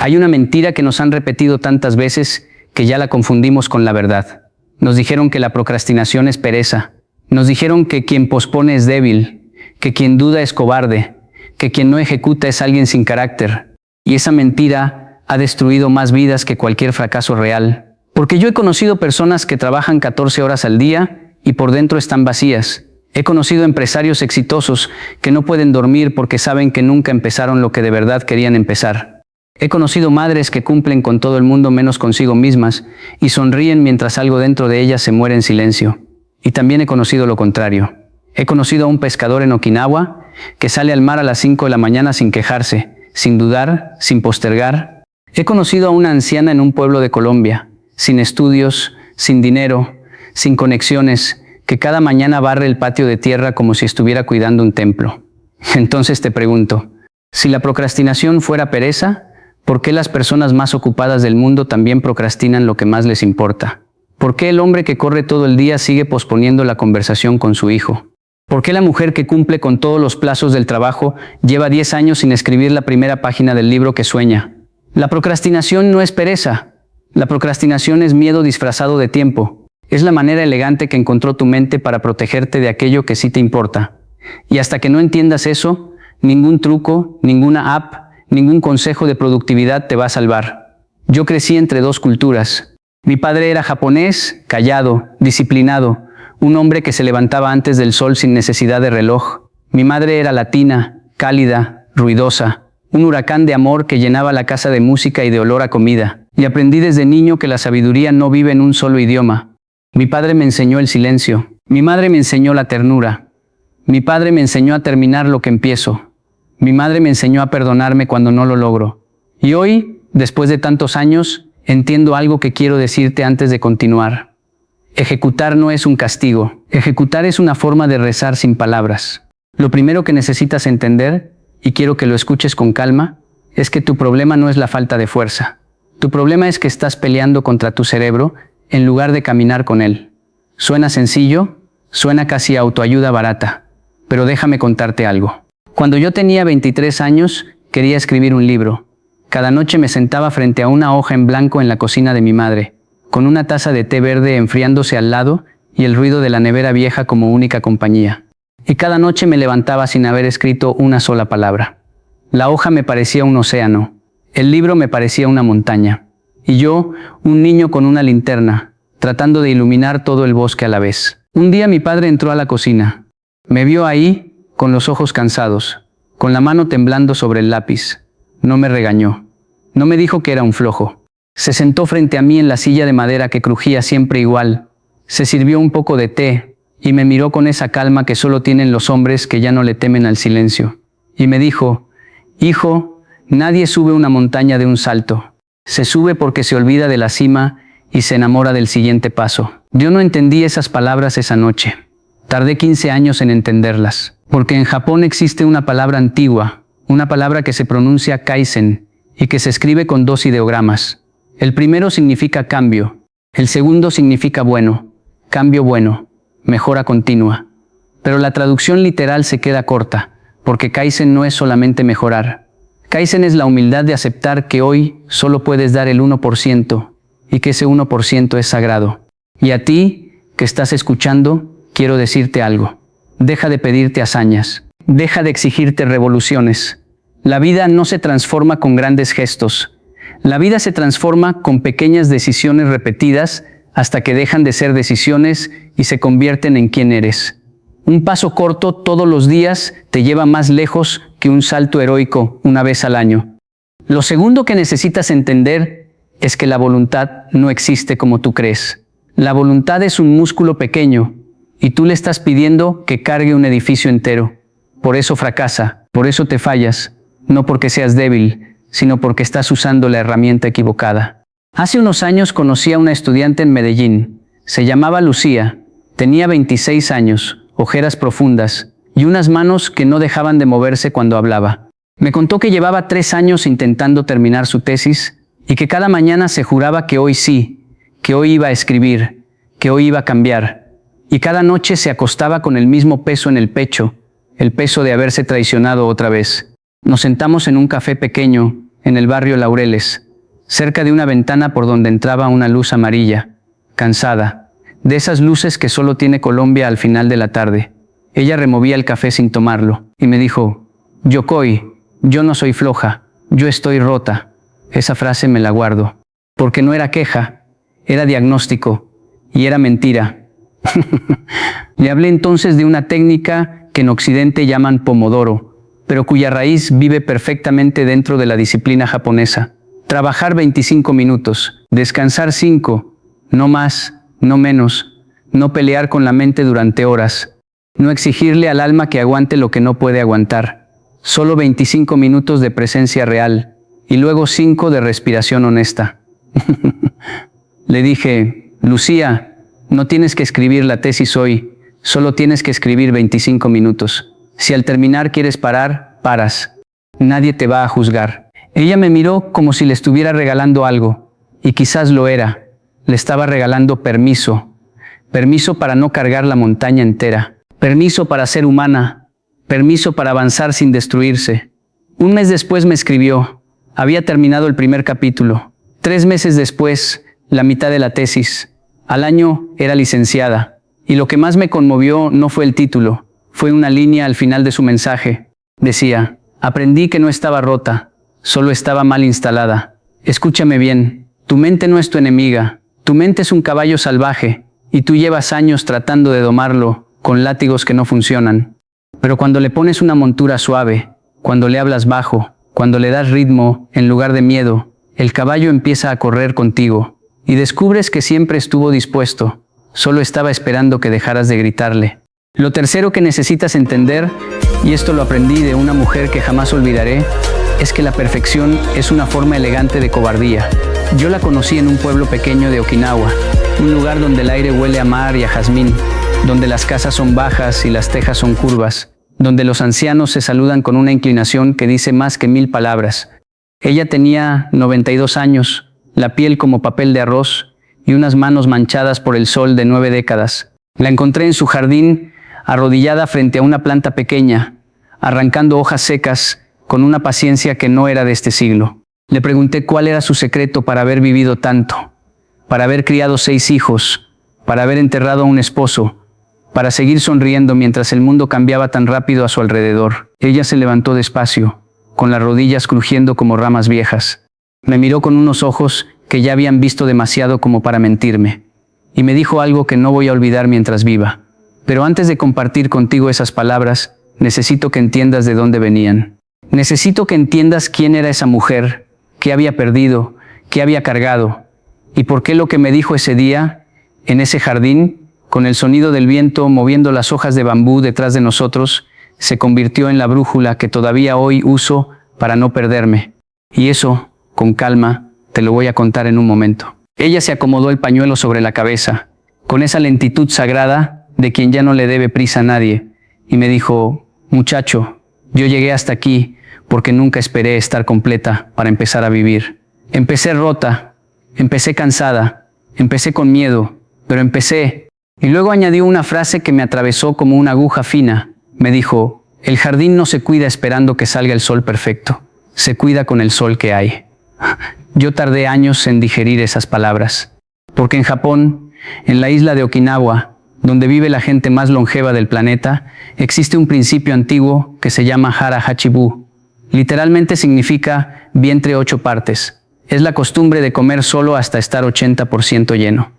Hay una mentira que nos han repetido tantas veces que ya la confundimos con la verdad. Nos dijeron que la procrastinación es pereza. Nos dijeron que quien pospone es débil, que quien duda es cobarde, que quien no ejecuta es alguien sin carácter. Y esa mentira ha destruido más vidas que cualquier fracaso real. Porque yo he conocido personas que trabajan 14 horas al día y por dentro están vacías. He conocido empresarios exitosos que no pueden dormir porque saben que nunca empezaron lo que de verdad querían empezar. He conocido madres que cumplen con todo el mundo menos consigo mismas y sonríen mientras algo dentro de ellas se muere en silencio. Y también he conocido lo contrario. He conocido a un pescador en Okinawa que sale al mar a las 5 de la mañana sin quejarse, sin dudar, sin postergar. He conocido a una anciana en un pueblo de Colombia, sin estudios, sin dinero, sin conexiones, que cada mañana barre el patio de tierra como si estuviera cuidando un templo. Entonces te pregunto, si la procrastinación fuera pereza, ¿por qué las personas más ocupadas del mundo también procrastinan lo que más les importa? ¿Por qué el hombre que corre todo el día sigue posponiendo la conversación con su hijo? ¿Por qué la mujer que cumple con todos los plazos del trabajo lleva 10 años sin escribir la primera página del libro que sueña? La procrastinación no es pereza. La procrastinación es miedo disfrazado de tiempo. Es la manera elegante que encontró tu mente para protegerte de aquello que sí te importa. Y hasta que no entiendas eso, ningún truco, ninguna app, ningún consejo de productividad te va a salvar. Yo crecí entre dos culturas. Mi padre era japonés, callado, disciplinado, un hombre que se levantaba antes del sol sin necesidad de reloj. Mi madre era latina, cálida, ruidosa, un huracán de amor que llenaba la casa de música y de olor a comida. Y aprendí desde niño que la sabiduría no vive en un solo idioma. Mi padre me enseñó el silencio. Mi madre me enseñó la ternura. Mi padre me enseñó a terminar lo que empiezo. Mi madre me enseñó a perdonarme cuando no lo logro. Y hoy, después de tantos años, entiendo algo que quiero decirte antes de continuar. Ejecutar no es un castigo. Ejecutar es una forma de rezar sin palabras. Lo primero que necesitas entender, y quiero que lo escuches con calma, es que tu problema no es la falta de fuerza. Tu problema es que estás peleando contra tu cerebro en lugar de caminar con él. Suena sencillo, suena casi a autoayuda barata, pero déjame contarte algo. Cuando yo tenía 23 años, quería escribir un libro. Cada noche me sentaba frente a una hoja en blanco en la cocina de mi madre, con una taza de té verde enfriándose al lado y el ruido de la nevera vieja como única compañía. Y cada noche me levantaba sin haber escrito una sola palabra. La hoja me parecía un océano, el libro me parecía una montaña, y yo, un niño con una linterna, tratando de iluminar todo el bosque a la vez. Un día mi padre entró a la cocina. Me vio ahí, con los ojos cansados, con la mano temblando sobre el lápiz. No me regañó. No me dijo que era un flojo. Se sentó frente a mí en la silla de madera que crujía siempre igual. Se sirvió un poco de té y me miró con esa calma que solo tienen los hombres que ya no le temen al silencio. Y me dijo, hijo, nadie sube una montaña de un salto. Se sube porque se olvida de la cima y se enamora del siguiente paso. Yo no entendí esas palabras esa noche. Tardé 15 años en entenderlas. Porque en Japón existe una palabra antigua, una palabra que se pronuncia kaizen y que se escribe con 2 ideogramas. El primero significa cambio. El segundo significa bueno. Cambio bueno. Mejora continua. Pero la traducción literal se queda corta, porque kaizen no es solamente mejorar. Kaizen es la humildad de aceptar que hoy solo puedes dar el 1% y que ese 1% es sagrado. Y a ti, que estás escuchando, quiero decirte algo. Deja de pedirte hazañas. Deja de exigirte revoluciones. La vida no se transforma con grandes gestos. La vida se transforma con pequeñas decisiones repetidas hasta que dejan de ser decisiones y se convierten en quien eres. Un paso corto todos los días te lleva más lejos que un salto heroico una vez al año. Lo segundo que necesitas entender es que la voluntad no existe como tú crees. La voluntad es un músculo pequeño y tú le estás pidiendo que cargue un edificio entero. Por eso fracasa, por eso te fallas, no porque seas débil, sino porque estás usando la herramienta equivocada. Hace unos años conocí a una estudiante en Medellín. Se llamaba Lucía, tenía 26 años, ojeras profundas y unas manos que no dejaban de moverse cuando hablaba. Me contó que llevaba 3 años intentando terminar su tesis y que cada mañana se juraba que hoy sí, que hoy iba a escribir, que hoy iba a cambiar. Y cada noche se acostaba con el mismo peso en el pecho, el peso de haberse traicionado otra vez. Nos sentamos en un café pequeño, en el barrio Laureles, cerca de una ventana por donde entraba una luz amarilla, cansada, de esas luces que solo tiene Colombia al final de la tarde. Ella removía el café sin tomarlo, y me dijo: Yokoi, yo no soy floja, yo estoy rota. Esa frase me la guardo, porque no era queja, era diagnóstico, y era mentira. Le hablé entonces de una técnica que en Occidente llaman Pomodoro, pero cuya raíz vive perfectamente dentro de la disciplina japonesa. Trabajar 25 minutos, descansar 5, no más, no menos, no pelear con la mente durante horas, no exigirle al alma que aguante lo que no puede aguantar, solo 25 minutos de presencia real, y luego 5 de respiración honesta. Le dije: Lucía, no tienes que escribir la tesis hoy, solo tienes que escribir 25 minutos. Si al terminar quieres parar, paras. Nadie te va a juzgar. Ella me miró como si le estuviera regalando algo, y quizás lo era. Le estaba regalando permiso. Permiso para no cargar la montaña entera. Permiso para ser humana. Permiso para avanzar sin destruirse. Un mes después me escribió. Había terminado el primer capítulo. 3 meses después, la mitad de la tesis. Al año era licenciada. Y lo que más me conmovió no fue el título. Fue una línea al final de su mensaje. Decía: aprendí que no estaba rota, solo estaba mal instalada. Escúchame bien, tu mente no es tu enemiga. Tu mente es un caballo salvaje, y tú llevas años tratando de domarlo con látigos que no funcionan. Pero cuando le pones una montura suave, cuando le hablas bajo, cuando le das ritmo en lugar de miedo, el caballo empieza a correr contigo, y descubres que siempre estuvo dispuesto, solo estaba esperando que dejaras de gritarle. Lo tercero que necesitas entender, y esto lo aprendí de una mujer que jamás olvidaré, es que la perfección es una forma elegante de cobardía. Yo la conocí en un pueblo pequeño de Okinawa, un lugar donde el aire huele a mar y a jazmín, donde las casas son bajas y las tejas son curvas, donde los ancianos se saludan con una inclinación que dice más que 1000 palabras. Ella tenía 92 años, la piel como papel de arroz y unas manos manchadas por el sol de 9 décadas. La encontré en su jardín, arrodillada frente a una planta pequeña, arrancando hojas secas con una paciencia que no era de este siglo. Le pregunté cuál era su secreto para haber vivido tanto, para haber criado 6 hijos, para haber enterrado a un esposo, para seguir sonriendo mientras el mundo cambiaba tan rápido a su alrededor. Ella se levantó despacio, con las rodillas crujiendo como ramas viejas. Me miró con unos ojos que ya habían visto demasiado como para mentirme, y me dijo algo que no voy a olvidar mientras viva. Pero antes de compartir contigo esas palabras, necesito que entiendas de dónde venían. Necesito que entiendas quién era esa mujer, qué había perdido, qué había cargado, y por qué lo que me dijo ese día, en ese jardín, con el sonido del viento moviendo las hojas de bambú detrás de nosotros, se convirtió en la brújula que todavía hoy uso para no perderme. Y eso, con calma, te lo voy a contar en un momento. Ella se acomodó el pañuelo sobre la cabeza, con esa lentitud sagrada de quien ya no le debe prisa a nadie, y me dijo: muchacho, yo llegué hasta aquí porque nunca esperé estar completa para empezar a vivir. Empecé rota, empecé cansada, empecé con miedo, pero empecé. Y luego añadió una frase que me atravesó como una aguja fina. Me dijo: el jardín no se cuida esperando que salga el sol perfecto, se cuida con el sol que hay. Yo tardé años en digerir esas palabras, porque en Japón, en la isla de Okinawa, donde vive la gente más longeva del planeta, existe un principio antiguo que se llama Hara Hachibu. Literalmente significa vientre 8 partes. Es la costumbre de comer solo hasta estar 80% lleno.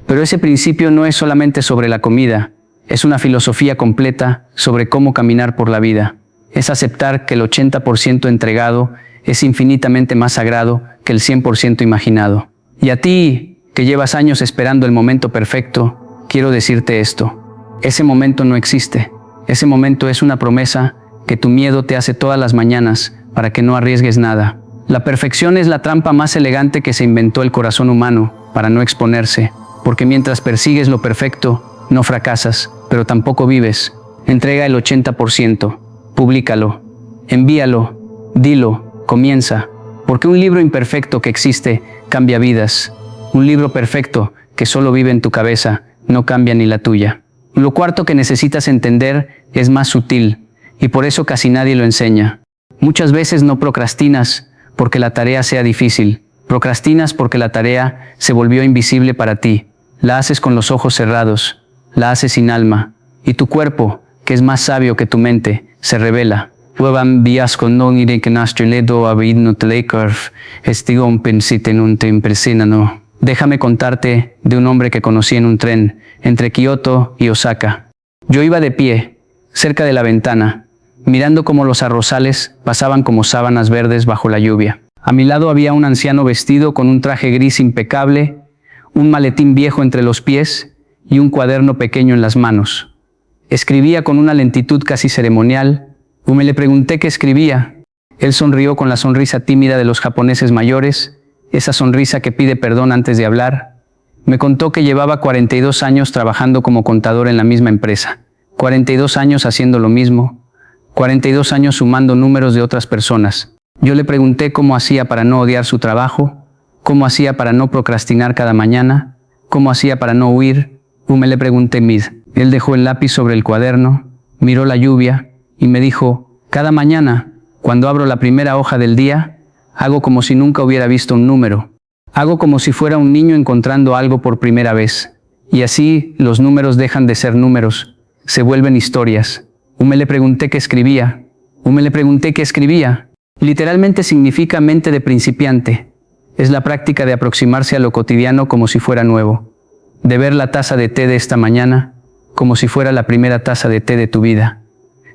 Pero ese principio no es solamente sobre la comida, es una filosofía completa sobre cómo caminar por la vida. Es aceptar que el 80% entregado es infinitamente más sagrado que el 100% imaginado. Y a ti, que llevas años esperando el momento perfecto, quiero decirte esto: ese momento no existe. Ese momento es una promesa que tu miedo te hace todas las mañanas para que no arriesgues nada. La perfección es la trampa más elegante que se inventó el corazón humano para no exponerse, porque mientras persigues lo perfecto, no fracasas, pero tampoco vives. Entrega el 80%, públicalo, envíalo, dilo, comienza, porque un libro imperfecto que existe cambia vidas. Un libro perfecto que solo vive en tu cabeza no cambia ni la tuya. Lo cuarto que necesitas entender es más sutil, y por eso casi nadie lo enseña. Muchas veces no procrastinas porque la tarea sea difícil. Procrastinas porque la tarea se volvió invisible para ti. La haces con los ojos cerrados, la haces sin alma, y tu cuerpo, que es más sabio que tu mente, se revela. Déjame contarte de un hombre que conocí en un tren entre Kioto y Osaka. Yo iba de pie, cerca de la ventana, mirando cómo los arrozales pasaban como sábanas verdes bajo la lluvia. A mi lado había un anciano vestido con un traje gris impecable, un maletín viejo entre los pies y un cuaderno pequeño en las manos. Escribía con una lentitud casi ceremonial. Me le pregunté qué escribía. Él sonrió con la sonrisa tímida de los japoneses mayores, esa sonrisa que pide perdón antes de hablar. Me contó que llevaba 42 años trabajando como contador en la misma empresa, 42 años haciendo lo mismo, 42 años sumando números de otras personas. Yo le pregunté cómo hacía para no odiar su trabajo, cómo hacía para no procrastinar cada mañana, cómo hacía para no huir. Me le pregunté mid. Él dejó el lápiz sobre el cuaderno, miró la lluvia y me dijo, cada mañana, cuando abro la primera hoja del día, hago como si nunca hubiera visto un número. Hago como si fuera un niño encontrando algo por primera vez. Y así los números dejan de ser números, se vuelven historias. Me le pregunté qué escribía. Literalmente significa mente de principiante. Es la práctica de aproximarse a lo cotidiano como si fuera nuevo. De ver la taza de té de esta mañana como si fuera la primera taza de té de tu vida.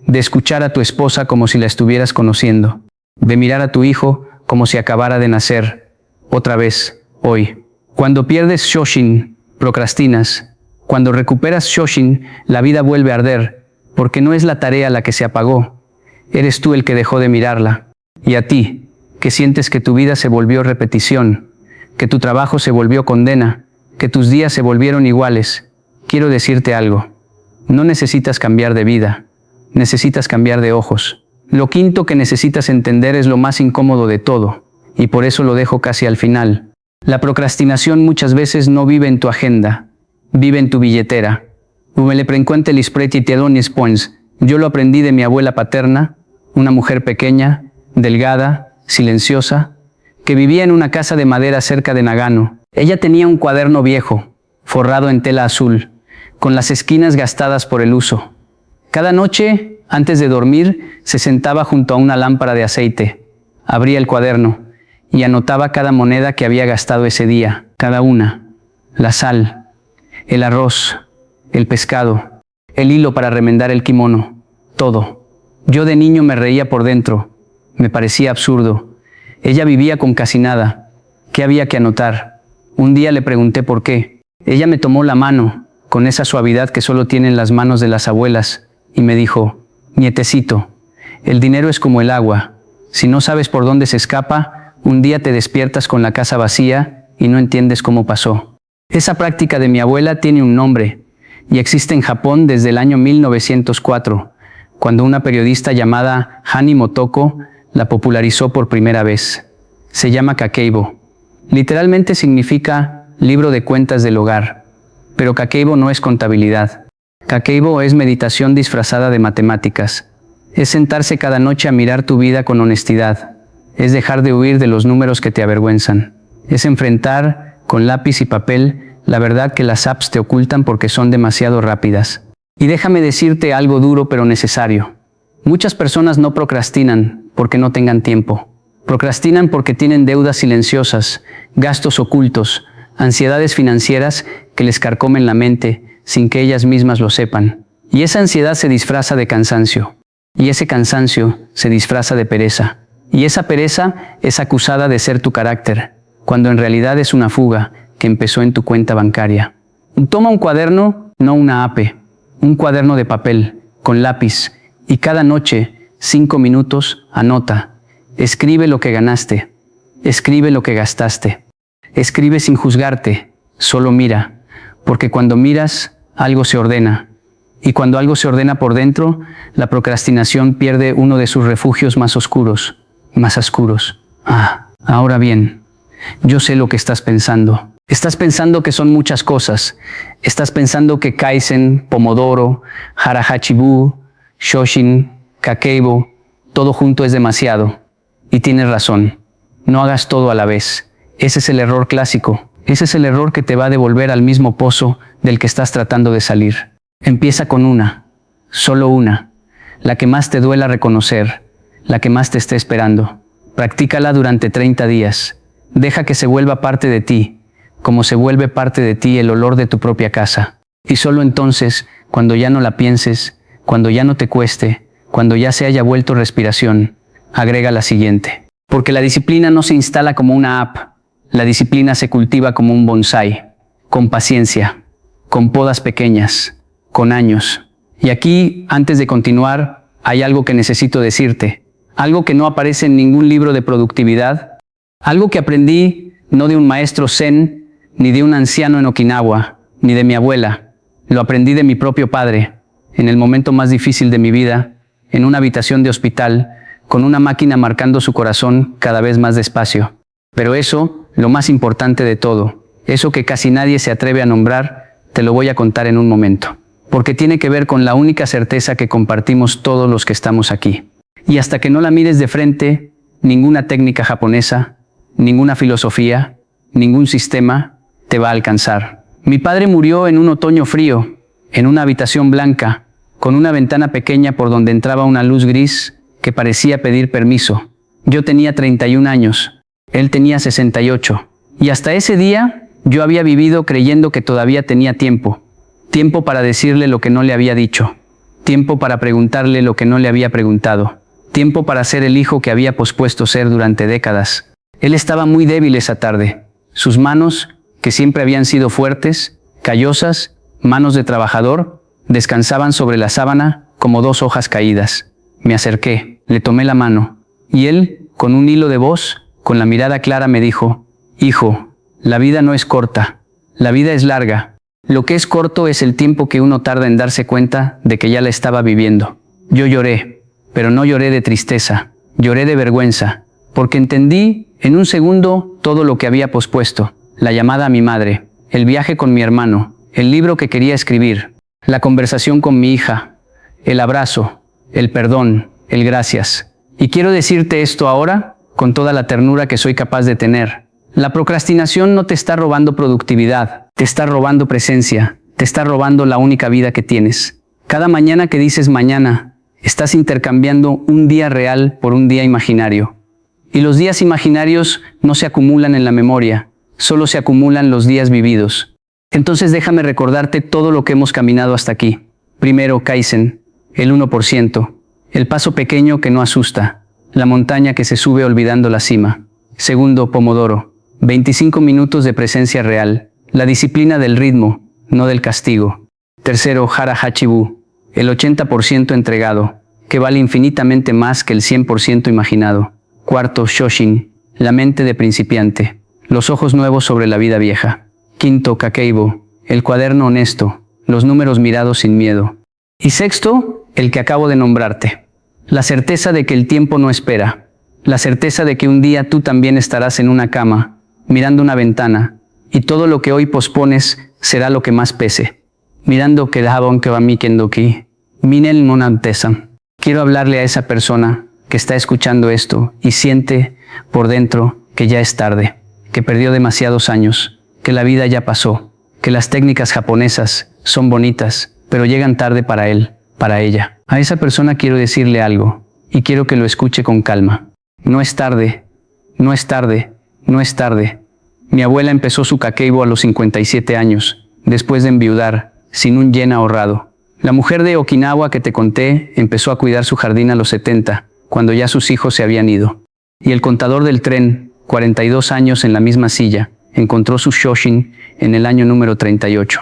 De escuchar a tu esposa como si la estuvieras conociendo. De mirar a tu hijo como si acabara de nacer. Otra vez, hoy. Cuando pierdes Shoshin, procrastinas. Cuando recuperas Shoshin, la vida vuelve a arder, porque no es la tarea la que se apagó. Eres tú el que dejó de mirarla. Y a ti, que sientes que tu vida se volvió repetición, que tu trabajo se volvió condena, que tus días se volvieron iguales, quiero decirte algo. No necesitas cambiar de vida, necesitas cambiar de ojos. Lo quinto que necesitas entender es lo más incómodo de todo, y por eso lo dejo casi al final. La procrastinación muchas veces no vive en tu agenda, vive en tu billetera. Yo lo aprendí de mi abuela paterna, una mujer pequeña, delgada, silenciosa, que vivía en una casa de madera cerca de Nagano. Ella tenía un cuaderno viejo, forrado en tela azul, con las esquinas gastadas por el uso. Cada noche, antes de dormir, se sentaba junto a una lámpara de aceite, abría el cuaderno y anotaba cada moneda que había gastado ese día, cada una, la sal, el arroz, el pescado, el hilo para remendar el kimono, todo. Yo de niño me reía por dentro, me parecía absurdo. Ella vivía con casi nada. ¿Qué había que anotar? Un día le pregunté por qué. Ella me tomó la mano, con esa suavidad que solo tienen las manos de las abuelas, y me dijo, nietecito, el dinero es como el agua. Si no sabes por dónde se escapa, un día te despiertas con la casa vacía y no entiendes cómo pasó. Esa práctica de mi abuela tiene un nombre, y existe en Japón desde el año 1904, cuando una periodista llamada Hani Motoko la popularizó por primera vez. Se llama Kakeibo. Literalmente significa libro de cuentas del hogar, pero Kakeibo no es contabilidad. Kakeibo es meditación disfrazada de matemáticas. Es sentarse cada noche a mirar tu vida con honestidad. Es dejar de huir de los números que te avergüenzan. Es enfrentar, con lápiz y papel, la verdad que las apps te ocultan porque son demasiado rápidas. Y déjame decirte algo duro pero necesario. Muchas personas no procrastinan porque no tengan tiempo. Procrastinan porque tienen deudas silenciosas, gastos ocultos, ansiedades financieras que les carcomen la mente sin que ellas mismas lo sepan. Y esa ansiedad se disfraza de cansancio. Y ese cansancio se disfraza de pereza. Y esa pereza es acusada de ser tu carácter, cuando en realidad es una fuga que empezó en tu cuenta bancaria. Toma un cuaderno, no una app, un cuaderno de papel, con lápiz, y cada noche, 5 minutos, anota. Escribe lo que ganaste, escribe lo que gastaste. Escribe sin juzgarte, solo mira, porque cuando miras, algo se ordena. Y cuando algo se ordena por dentro, la procrastinación pierde uno de sus refugios más oscuros. Ahora bien, yo sé lo que estás pensando. Estás pensando que son muchas cosas. Estás pensando que Kaizen, Pomodoro, Harahachibu, Shoshin, Kakeibo, todo junto es demasiado. Y tienes razón. No hagas todo a la vez. Ese es el error clásico. Ese es el error que te va a devolver al mismo pozo del que estás tratando de salir. Empieza con una, solo una, la que más te duela reconocer, la que más te esté esperando. Practícala durante 30 días. Deja que se vuelva parte de ti, como se vuelve parte de ti el olor de tu propia casa. Y solo entonces, cuando ya no la pienses, cuando ya no te cueste, cuando ya se haya vuelto respiración, agrega la siguiente. Porque la disciplina no se instala como una app. La disciplina se cultiva como un bonsái, con paciencia, con podas pequeñas, con años. Y aquí, antes de continuar, hay algo que necesito decirte. Algo que no aparece en ningún libro de productividad. Algo que aprendí no de un maestro zen, ni de un anciano en Okinawa, ni de mi abuela. Lo aprendí de mi propio padre, en el momento más difícil de mi vida, en una habitación de hospital, con una máquina marcando su corazón cada vez más despacio. Pero eso, lo más importante de todo, eso que casi nadie se atreve a nombrar, te lo voy a contar en un momento. Porque tiene que ver con la única certeza que compartimos todos los que estamos aquí. Y hasta que no la mires de frente, ninguna técnica japonesa, ninguna filosofía, ningún sistema te va a alcanzar. Mi padre murió en un otoño frío, en una habitación blanca, con una ventana pequeña por donde entraba una luz gris que parecía pedir permiso. Yo tenía 31 años, él tenía 68. Y hasta ese día, yo había vivido creyendo que todavía tenía tiempo. Tiempo para decirle lo que no le había dicho. Tiempo para preguntarle lo que no le había preguntado. Tiempo para ser el hijo que había pospuesto ser durante décadas. Él estaba muy débil esa tarde. Sus manos, que siempre habían sido fuertes, callosas, manos de trabajador, descansaban sobre la sábana como dos hojas caídas. Me acerqué, le tomé la mano, y él, con un hilo de voz, con la mirada clara me dijo, «Hijo, la vida no es corta, la vida es larga. Lo que es corto es el tiempo que uno tarda en darse cuenta de que ya la estaba viviendo». Yo lloré, pero no lloré de tristeza, lloré de vergüenza, porque entendí en un segundo todo lo que había pospuesto, la llamada a mi madre, el viaje con mi hermano, el libro que quería escribir, la conversación con mi hija, el abrazo, el perdón, el gracias. Y quiero decirte esto ahora, con toda la ternura que soy capaz de tener. La procrastinación no te está robando productividad, te está robando presencia, te está robando la única vida que tienes. Cada mañana que dices mañana, estás intercambiando un día real por un día imaginario. Y los días imaginarios no se acumulan en la memoria, solo se acumulan los días vividos. Entonces déjame recordarte todo lo que hemos caminado hasta aquí. Primero, Kaizen, el 1%, el paso pequeño que no asusta, la montaña que se sube olvidando la cima. Segundo, Pomodoro, 25 minutos de presencia real, la disciplina del ritmo, no del castigo. Tercero, Hara Hachibu, el 80% entregado, que vale infinitamente más que el 100% imaginado. Cuarto, Shoshin, la mente de principiante, los ojos nuevos sobre la vida vieja. Quinto, Kakeibo, el cuaderno honesto, los números mirados sin miedo. Y sexto, el que acabo de nombrarte, la certeza de que el tiempo no espera, la certeza de que un día tú también estarás en una cama, mirando una ventana, y todo lo que hoy pospones será lo que más pese. Mirando que Dabon que va mi kendoki, minel monantesan. Quiero hablarle a esa persona que está escuchando esto y siente por dentro que ya es tarde, que perdió demasiados años, que la vida ya pasó, que las técnicas japonesas son bonitas, pero llegan tarde para él, para ella. A esa persona quiero decirle algo, y quiero que lo escuche con calma. No es tarde, no es tarde, no es tarde. Mi abuela empezó su kakeibo a los 57 años, después de enviudar, sin un yen ahorrado. La mujer de Okinawa que te conté empezó a cuidar su jardín a los 70, cuando ya sus hijos se habían ido. Y el contador del tren, 42 años en la misma silla, encontró su Shoshin en el año número 38.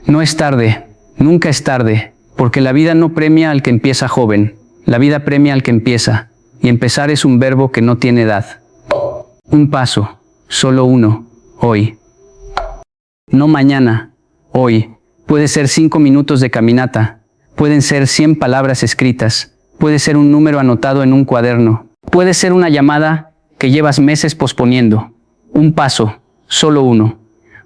No es tarde, nunca es tarde, porque la vida no premia al que empieza joven, la vida premia al que empieza, y empezar es un verbo que no tiene edad. Un paso, solo uno, hoy. No mañana, hoy. Puede ser 5 minutos de caminata, pueden ser 100 palabras escritas, puede ser un número anotado en un cuaderno, puede ser una llamada que llevas meses posponiendo. Un paso, solo uno.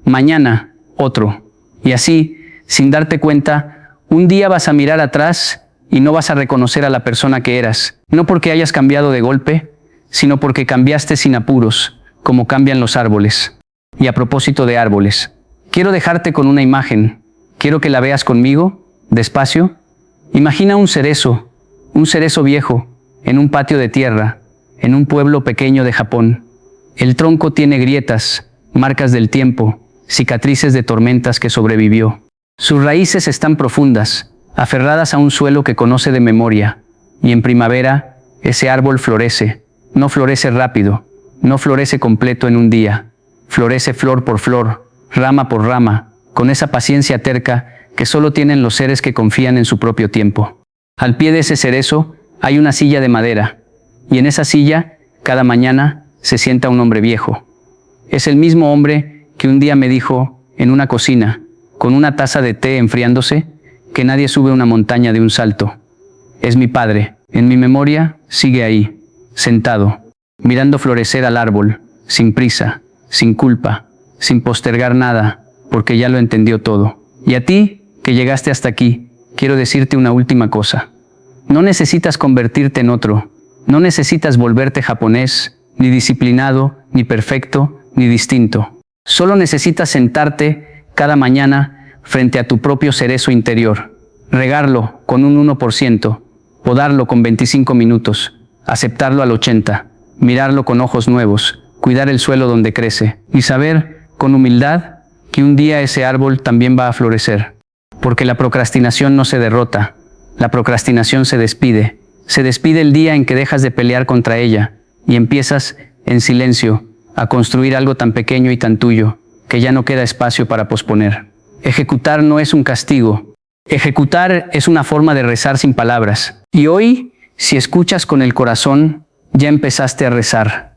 Mañana, otro. Y así, sin darte cuenta, un día vas a mirar atrás y no vas a reconocer a la persona que eras. No porque hayas cambiado de golpe, sino porque cambiaste sin apuros, como cambian los árboles. Y a propósito de árboles, quiero dejarte con una imagen. Quiero que la veas conmigo, despacio. Imagina un cerezo viejo, en un patio de tierra, en un pueblo pequeño de Japón. El tronco tiene grietas, marcas del tiempo, cicatrices de tormentas que sobrevivió. Sus raíces están profundas, aferradas a un suelo que conoce de memoria, y en primavera, ese árbol florece. No florece rápido, no florece completo en un día, florece flor por flor, rama por rama, con esa paciencia terca que solo tienen los seres que confían en su propio tiempo. Al pie de ese cerezo hay una silla de madera, y en esa silla, cada mañana, se sienta un hombre viejo. Es el mismo hombre que un día me dijo, en una cocina, con una taza de té enfriándose, que nadie sube una montaña de un salto. Es mi padre. En mi memoria, sigue ahí, sentado, mirando florecer al árbol, sin prisa, sin culpa, sin postergar nada, porque ya lo entendió todo. Y a ti, que llegaste hasta aquí, quiero decirte una última cosa. No necesitas convertirte en otro, no necesitas volverte japonés, ni disciplinado, ni perfecto, ni distinto. Solo necesitas sentarte cada mañana frente a tu propio cerezo interior, regarlo con un 1%, podarlo con 25 minutos, aceptarlo al 80%, mirarlo con ojos nuevos, cuidar el suelo donde crece y saber, con humildad, que un día ese árbol también va a florecer. Porque la procrastinación no se derrota, la procrastinación se despide el día en que dejas de pelear contra ella y empiezas, en silencio, a construir algo tan pequeño y tan tuyo, que ya no queda espacio para posponer. Ejecutar no es un castigo. Ejecutar es una forma de rezar sin palabras. Y hoy, si escuchas con el corazón, ya empezaste a rezar.